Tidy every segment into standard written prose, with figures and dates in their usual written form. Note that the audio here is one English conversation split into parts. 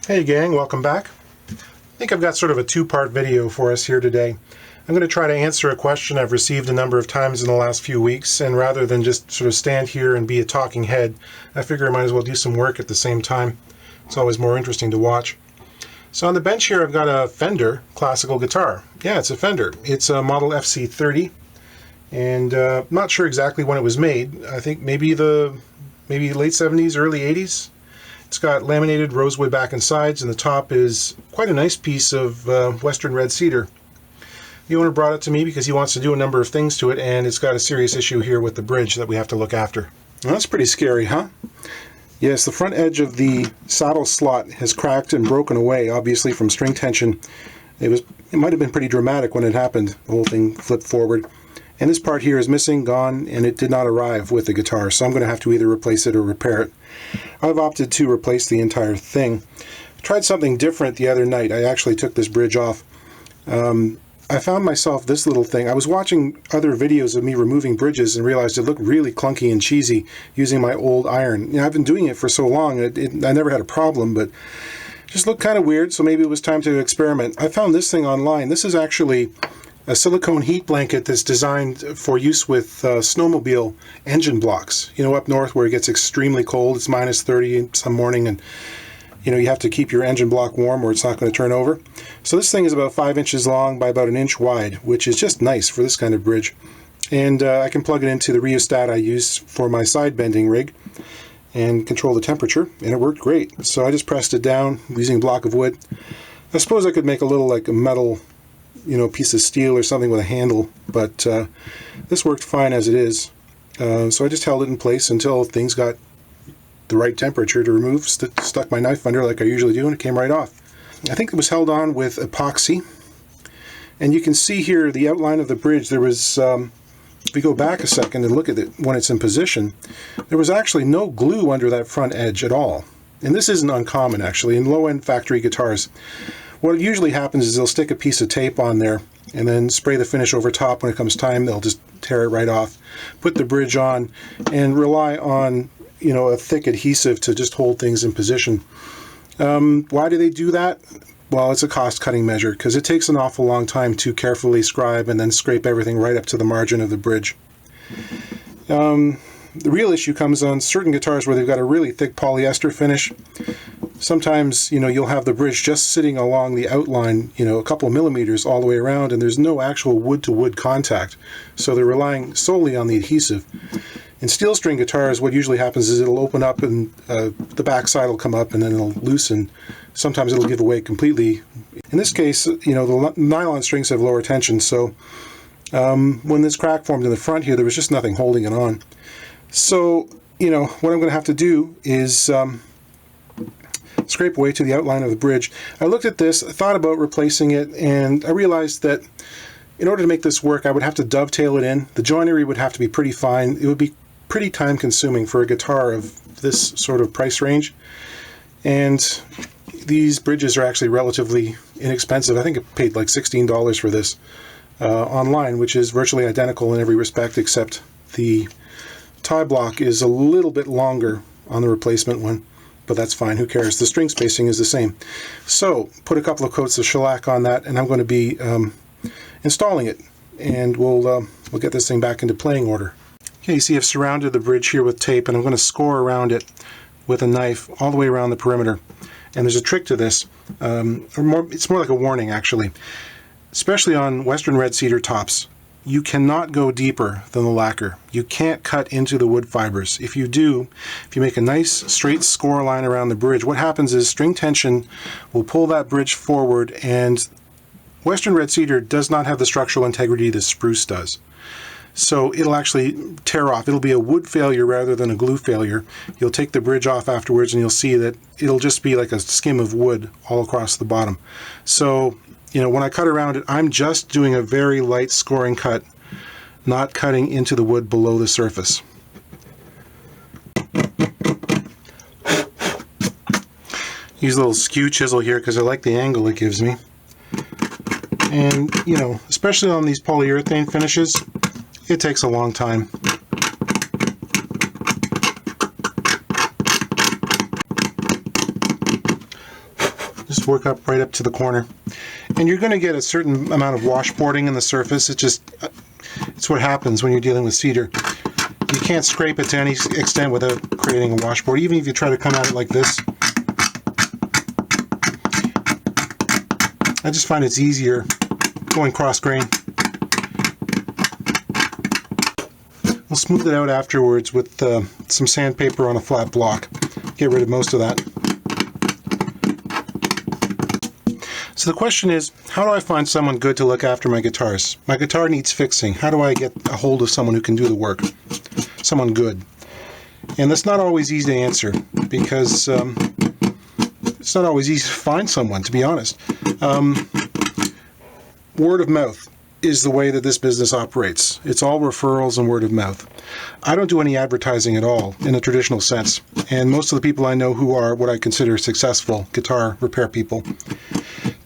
Hey gang, welcome back. I think I've got sort of a two-part video for us here today. I'm going to try to answer a question I've received a number of times in the last few weeks, and rather than just sort of stand here and be a talking head, I figure I might as well do some work at the same time. It's always more interesting to watch. So on the bench here I've got a Fender classical guitar. Yeah, it's a Fender. It's a model FC30, and I'm not sure exactly when it was made. I think maybe late 70s, early 80s. It's got laminated rosewood back and sides, and the top is quite a nice piece of western red cedar. The owner brought it to me because he wants to do a number of things to it, and it's got a serious issue here with the bridge that we have to look after. Well, that's pretty scary, huh? Yes, the front edge of the saddle slot has cracked and broken away, obviously from string tension. It might have been pretty dramatic when it happened. The whole thing flipped forward. And this part here is missing, gone, and it did not arrive with the guitar, so I'm going to have to either replace it or repair it. I've opted to replace the entire thing. I tried something different the other night. I actually took this bridge off. I found myself this little thing. I was watching other videos of me removing bridges and realized it looked really clunky and cheesy using my old iron. You know, I've been doing it for so long, I never had a problem, but it just looked kind of weird, so maybe it was time to experiment. I found this thing online. This is actually a silicone heat blanket that's designed for use with snowmobile engine blocks. You know, up north where it gets extremely cold, it's minus 30 some morning, and you know, you have to keep your engine block warm or it's not going to turn over. So this thing is about 5 inches long by about 1 inch wide, which is just nice for this kind of bridge. And I can plug it into the rheostat I use for my side bending rig and control the temperature, and it worked great. So I just pressed it down using a block of wood. I suppose I could make a little like a metal, you know, piece of steel or something with a handle, but this worked fine as it is. So I just held it in place until things got the right temperature to remove, stuck my knife under like I usually do, and it came right off. I think it was held on with epoxy, and you can see here the outline of the bridge. There was, if we go back a second and look at it when it's in position, there was actually no glue under that front edge at all. And this isn't uncommon actually in low-end factory guitars. What usually happens is they'll stick a piece of tape on there and then spray the finish over top. When it comes time, they'll just tear it right off, put the bridge on, and rely on, you know, a thick adhesive to just hold things in position. Why do they do that? Well, it's a cost-cutting measure because it takes an awful long time to carefully scribe and then scrape everything right up to the margin of the bridge. The real issue comes on certain guitars where they've got a really thick polyester finish. Sometimes, you know, you'll have the bridge just sitting along the outline, you know, a couple of millimeters all the way around, and there's no actual wood-to-wood contact. So they're relying solely on the adhesive. In steel string guitars, what usually happens is it'll open up and the back side will come up and then it'll loosen. Sometimes it'll give away completely. In this case, you know, the nylon strings have lower tension, so when this crack formed in the front here, there was just nothing holding it on. So, you know, what I'm going to have to do is scrape away to the outline of the bridge. I looked at this, I thought about replacing it, and I realized that in order to make this work, I would have to dovetail it in. The joinery would have to be pretty fine. It would be pretty time consuming for a guitar of this sort of price range. And these bridges are actually relatively inexpensive. I think I paid like $16 for this online, which is virtually identical in every respect except the tie block is a little bit longer on the replacement one, but that's fine, who cares? The string spacing is the same. So put a couple of coats of shellac on that, and I'm going to be installing it, and we'll get this thing back into playing order. Okay, you see I've surrounded the bridge here with tape, and I'm going to score around it with a knife all the way around the perimeter. And there's a trick to this, it's more like a warning actually, especially on western red cedar tops. You cannot go deeper than the lacquer. You can't cut into the wood fibers. If you do, if you make a nice straight score line around the bridge, what happens is string tension will pull that bridge forward, and western red cedar does not have the structural integrity that spruce does. So it'll actually tear off. It'll be a wood failure rather than a glue failure. You'll take the bridge off afterwards and you'll see that it'll just be like a skim of wood all across the bottom. So, you know, when I cut around it, I'm just doing a very light scoring cut, not cutting into the wood below the surface. Use a little skew chisel here because I like the angle it gives me. And, you know, especially on these polyurethane finishes, it takes a long time. Just work up right up to the corner. And you're going to get a certain amount of washboarding in the surface. It's what happens when you're dealing with cedar. You can't scrape it to any extent without creating a washboard, even if you try to come at it like this. I just find it's easier going cross grain. We'll smooth it out afterwards with some sandpaper on a flat block. Get rid of most of that. So the question is, how do I find someone good to look after my guitars? My guitar needs fixing. How do I get a hold of someone who can do the work? Someone good. And that's not always easy to answer, because it's not always easy to find someone, to be honest. Word of mouth is the way that this business operates. It's all referrals and word of mouth. I don't do any advertising at all in a traditional sense, and most of the people I know who are what I consider successful guitar repair people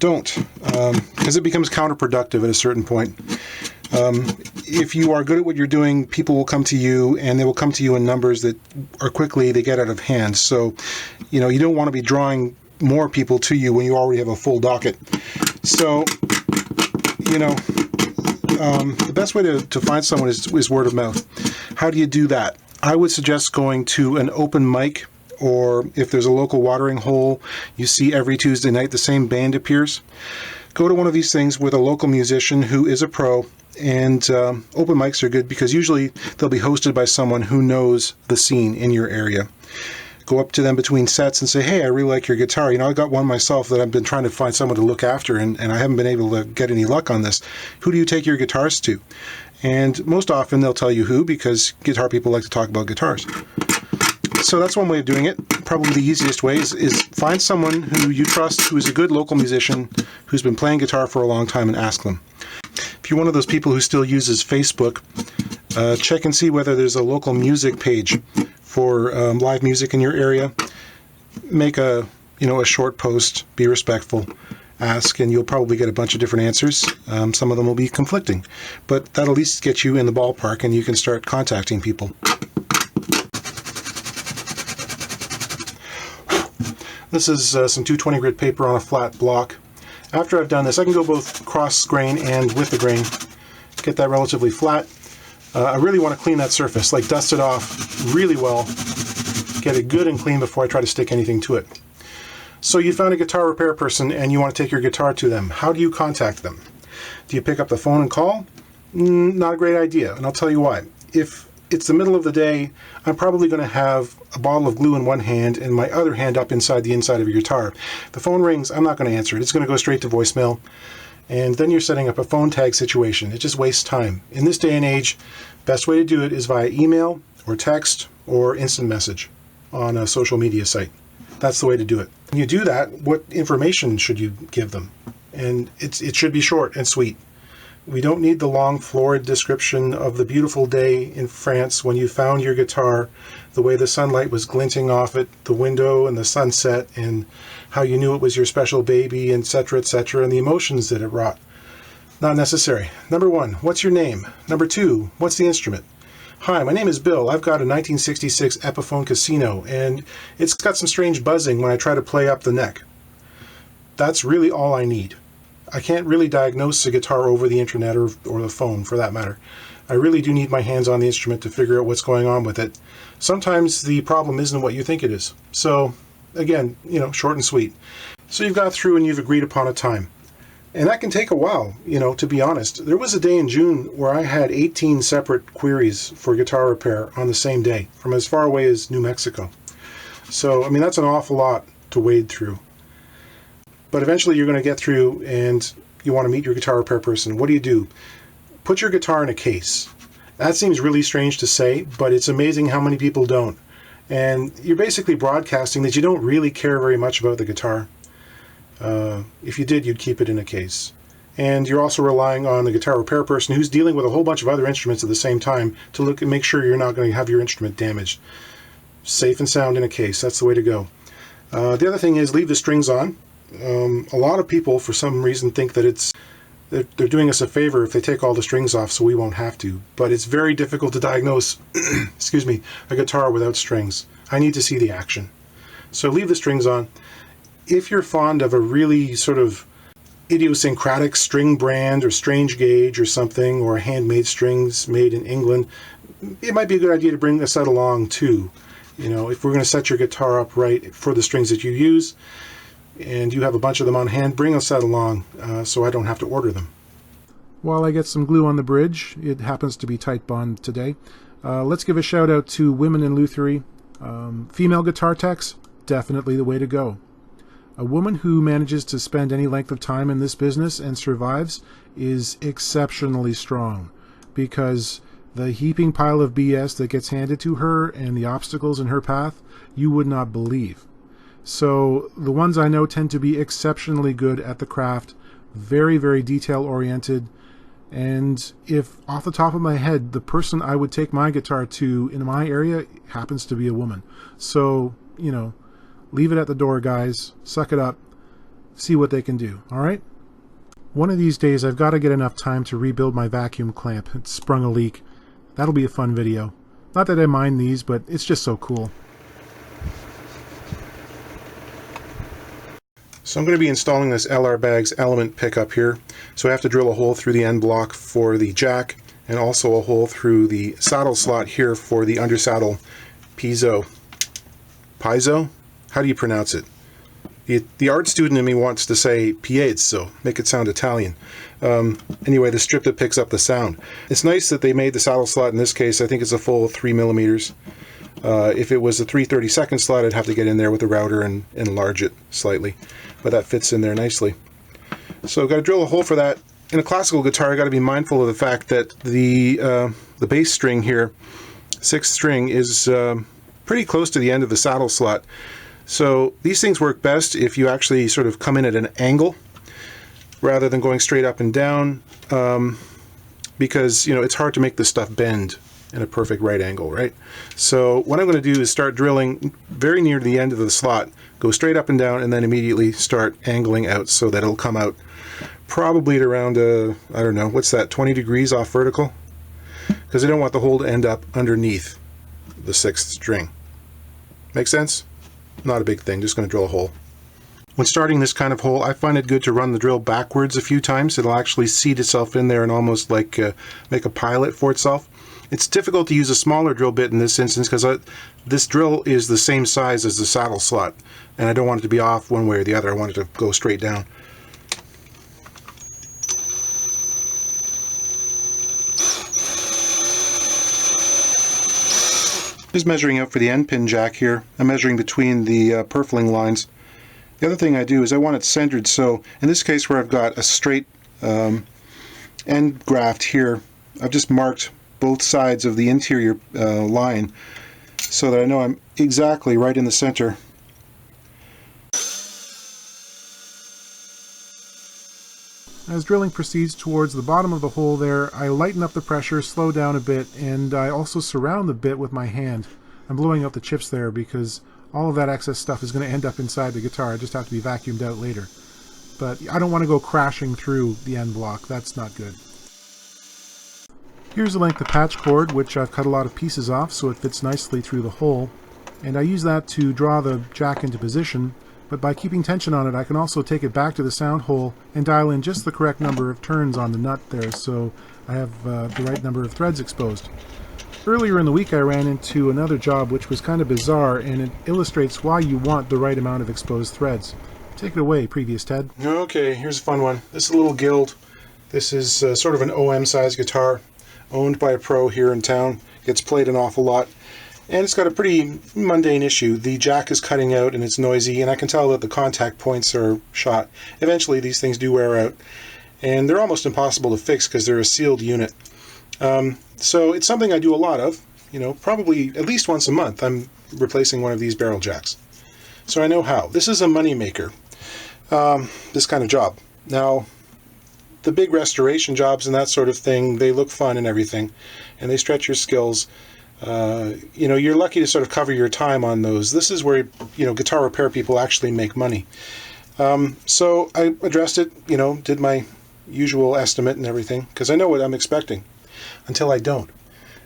don't, because it becomes counterproductive at a certain point. If you are good at what you're doing, people will come to you, and they will come to you in numbers that are quickly, they get out of hand. So, you don't want to be drawing more people to you when you already have a full docket. So, the best way to find someone is word of mouth. How do you do that? I would suggest going to an open mic, or if there's a local watering hole, you see every Tuesday night the same band appears. Go to one of these things with a local musician who is a pro, and open mics are good because usually they'll be hosted by someone who knows the scene in your area. Go up to them between sets and say, hey, I really like your guitar. I got one myself that I've been trying to find someone to look after, and I haven't been able to get any luck on this. Who do you take your guitars to? And most often they'll tell you who, because guitar people like to talk about guitars. So that's one way of doing it. Probably the easiest way is find someone who you trust, who is a good local musician, who's been playing guitar for a long time, and ask them. If you're one of those people who still uses Facebook, check and see whether there's a local music page for live music in your area. Make a short post, be respectful, ask, and you'll probably get a bunch of different answers. Some of them will be conflicting, but that'll at least get you in the ballpark and you can start contacting people. This is some 220 grit paper on a flat block. After I've done this, I can go both cross grain and with the grain. Get that relatively flat. I really want to clean that surface, like dust it off really well. Get it good and clean before I try to stick anything to it. So you found a guitar repair person and you want to take your guitar to them. How do you contact them? Do you pick up the phone and call? Not a great idea, and I'll tell you why. If it's the middle of the day, I'm probably going to have a bottle of glue in one hand and my other hand up inside the inside of your guitar. The phone rings, I'm not going to answer it. It's going to go straight to voicemail. And then you're setting up a phone tag situation. It just wastes time. In this day and age, best way to do it is via email or text or instant message on a social media site. That's the way to do it. When you do that, what information should you give them? And it should be short and sweet. We don't need the long florid description of the beautiful day in France when you found your guitar, the way the sunlight was glinting off it, the window and the sunset, and how you knew it was your special baby, etc., and the emotions that it brought. Not necessary. Number one, what's your name? Number two, what's the instrument? Hi, my name is Bill. I've got a 1966 Epiphone Casino, and it's got some strange buzzing when I try to play up the neck. That's really all I need. I can't really diagnose a guitar over the internet or the phone, for that matter. I really do need my hands on the instrument to figure out what's going on with it. Sometimes the problem isn't what you think it is. So, again, short and sweet. So you've got through and you've agreed upon a time. And that can take a while, to be honest. There was a day in June where I had 18 separate queries for guitar repair on the same day, from as far away as New Mexico. So, that's an awful lot to wade through. But eventually you're going to get through and you want to meet your guitar repair person. What do? Put your guitar in a case. That seems really strange to say, but it's amazing how many people don't. And you're basically broadcasting that you don't really care very much about the guitar. If you did, you'd keep it in a case. And you're also relying on the guitar repair person who's dealing with a whole bunch of other instruments at the same time to look and make sure you're not going to have your instrument damaged. Safe and sound in a case. That's the way to go. The other thing is leave the strings on. A lot of people, for some reason, think that they're doing us a favor if they take all the strings off so we won't have to. But it's very difficult to diagnose, a guitar without strings. I need to see the action. So leave the strings on. if you're fond of a really sort of idiosyncratic string brand or strange gauge or something, or handmade strings made in England, it might be a good idea to bring a set along too. You know, if we're going to set your guitar up right for the strings that you use, and you have a bunch of them on hand, bring a set along so I don't have to order them. While I get some glue on the bridge, it happens to be tight bond today, let's give a shout out to women in lutherie. Female guitar techs, definitely the way to go. A woman who manages to spend any length of time in this business and survives is exceptionally strong, because the heaping pile of BS that gets handed to her and the obstacles in her path, you would not believe. So the ones I know tend to be exceptionally good at the craft, very, very detail oriented, and if off the top of my head the person I would take my guitar to in my area happens to be a woman. So, you know, leave it at the door, guys. Suck it up. See what they can do, alright? One of these days I've got to get enough time to rebuild my vacuum clamp. It sprung a leak. That'll be a fun video. Not that I mind these, but it's just so cool. So I'm going to be installing this LR Bag's element pickup here. So I have to drill a hole through the end block for the jack, and also a hole through the saddle slot here for the undersaddle piezo. Piezo? How do you pronounce it? The art student in me wants to say piezo, make it sound Italian. Anyway, the strip that picks up the sound. It's nice that they made the saddle slot. In this case, I think it's a full 3 millimeters. If it was a 3/32 slot, I'd have to get in there with a router and enlarge it slightly. But that fits in there nicely. So I've got to drill a hole for that. In a classical guitar, I've got to be mindful of the fact that the bass string here, 6th string, is pretty close to the end of the saddle slot. So these things work best if you actually sort of come in at an angle rather than going straight up and down, because, you know, it's hard to make this stuff bend in a perfect right angle, right? So what I'm going to do is start drilling very near to the end of the slot, go straight up and down, and then immediately start angling out so that it'll come out probably at around, I don't know, what's that, 20 degrees off vertical? Because I don't want the hole to end up underneath the 6th string. Make sense? Not a big thing, just going to drill a hole. When starting this kind of hole, I find it good to run the drill backwards a few times. It'll actually seat itself in there and almost like make a pilot for itself. It's difficult to use a smaller drill bit in this instance because this drill is the same size as the saddle slot, and I don't want it to be off one way or the other. I want it to go straight down. Just measuring out for the end pin jack here. I'm measuring between the purfling lines. The other thing I do is I want it centered, so in this case where I've got a straight end graft here, I've just marked both sides of the interior line so that I know I'm exactly right in the center. As drilling proceeds towards the bottom of the hole there, I lighten up the pressure, slow down a bit, and I also surround the bit with my hand. I'm blowing out the chips there because all of that excess stuff is going to end up inside the guitar. I just have to be vacuumed out later. But I don't want to go crashing through the end block. That's not good. Here's the length of patch cord, which I've cut a lot of pieces off so it fits nicely through the hole. And I use that to draw the jack into position. But by keeping tension on it, I can also take it back to the sound hole and dial in just the correct number of turns on the nut there so I have the right number of threads exposed. Earlier in the week I ran into another job which was kind of bizarre, and it illustrates why you want the right amount of exposed threads. Take it away, previous Ted. Okay, here's a fun one. This is a little Guild. This is sort of an OM size guitar, owned by a pro here in town. Gets played an awful lot. And it's got a pretty mundane issue. The jack is cutting out and it's noisy, and I can tell that the contact points are shot. Eventually these things do wear out, and they're almost impossible to fix because they're a sealed unit. So it's something I do a lot of, you know, probably at least once a month I'm replacing one of these barrel jacks. So I know how. This is a money maker, this kind of job. Now, the big restoration jobs and that sort of thing, they look fun and everything, and they stretch your skills. You know, you're lucky to sort of cover your time on those. This is where, you know, guitar repair people actually make money. So I addressed it, you know, did my usual estimate and everything, because I know what I'm expecting, until I don't.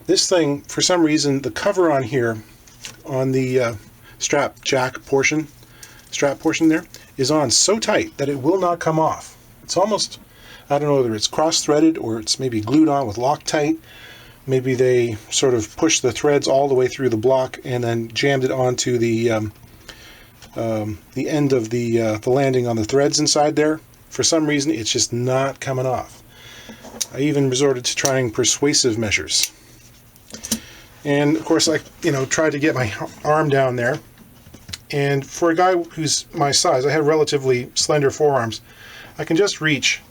This thing, for some reason, the cover on here, on the strap jack portion, strap portion there, is on so tight that it will not come off. It's almost, I don't know whether it's cross-threaded or it's maybe glued on with Loctite. Maybe they sort of pushed the threads all the way through the block and then jammed it onto the end of the landing on the threads inside there. For some reason, it's just not coming off. I even resorted to trying persuasive measures. And of course, I tried to get my arm down there. And for a guy who's my size, I have relatively slender forearms. I can just reach.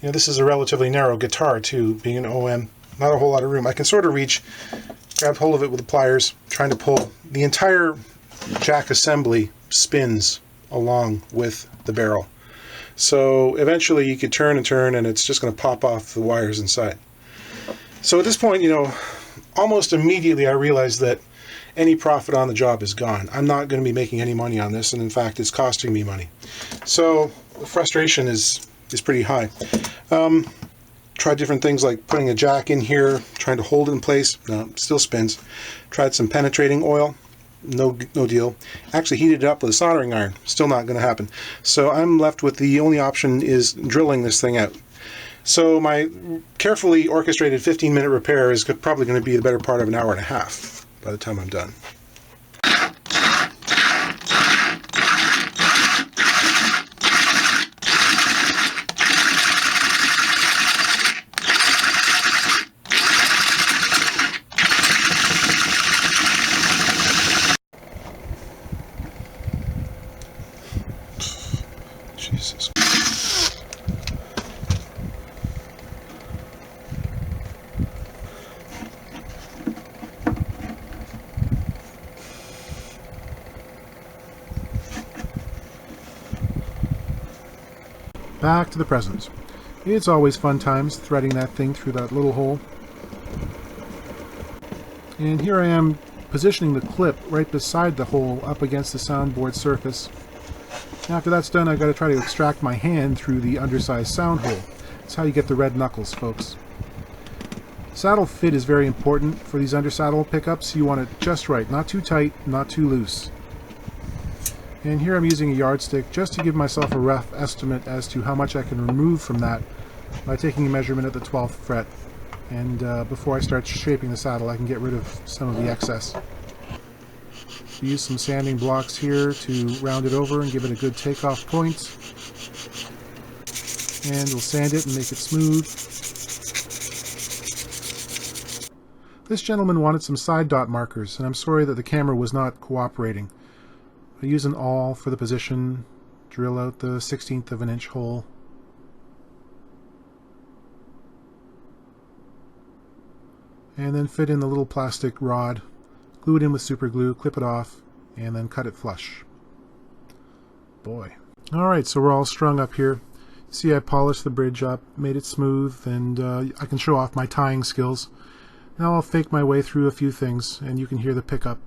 This is a relatively narrow guitar too, being an OM. Not a whole lot of room. I can sort of reach, grab hold of it with the pliers, trying to pull. The entire jack assembly spins along with the barrel. So eventually you could turn and turn and it's just going to pop off the wires inside. So at this point, almost immediately I realized that any profit on the job is gone. I'm not going to be making any money on this, and in fact it's costing me money. So the frustration is pretty high. Tried different things like putting a jack in here, trying to hold it in place. No, it still spins. Tried some penetrating oil. No deal. Actually heated it up with a soldering iron. Still not going to happen. So I'm left with the only option is drilling this thing out. So my carefully orchestrated 15-minute repair is probably going to be the better part of an hour and a half by the time I'm done. Jesus. Back to the present. It's always fun times threading that thing through that little hole. And here I am positioning the clip right beside the hole up against the soundboard surface. After that's done, I've got to try to extract my hand through the undersized sound hole. That's how you get the red knuckles, folks. Saddle fit is very important for these undersaddle pickups. You want it just right, not too tight, not too loose. And here I'm using a yardstick just to give myself a rough estimate as to how much I can remove from that by taking a measurement at the 12th fret. And before I start shaping the saddle, I can get rid of some of the excess. Use some sanding blocks here to round it over and give it a good takeoff point. And we'll sand it and make it smooth. This gentleman wanted some side dot markers, and I'm sorry that the camera was not cooperating. I use an awl for the position, drill out the 1/16 of an inch hole. And then fit in the little plastic rod, glue it in with super glue, clip it off, and then cut it flush. Boy. Alright, so we're all strung up here. See, I polished the bridge up, made it smooth, and I can show off my tying skills. Now I'll fake my way through a few things, and you can hear the pickup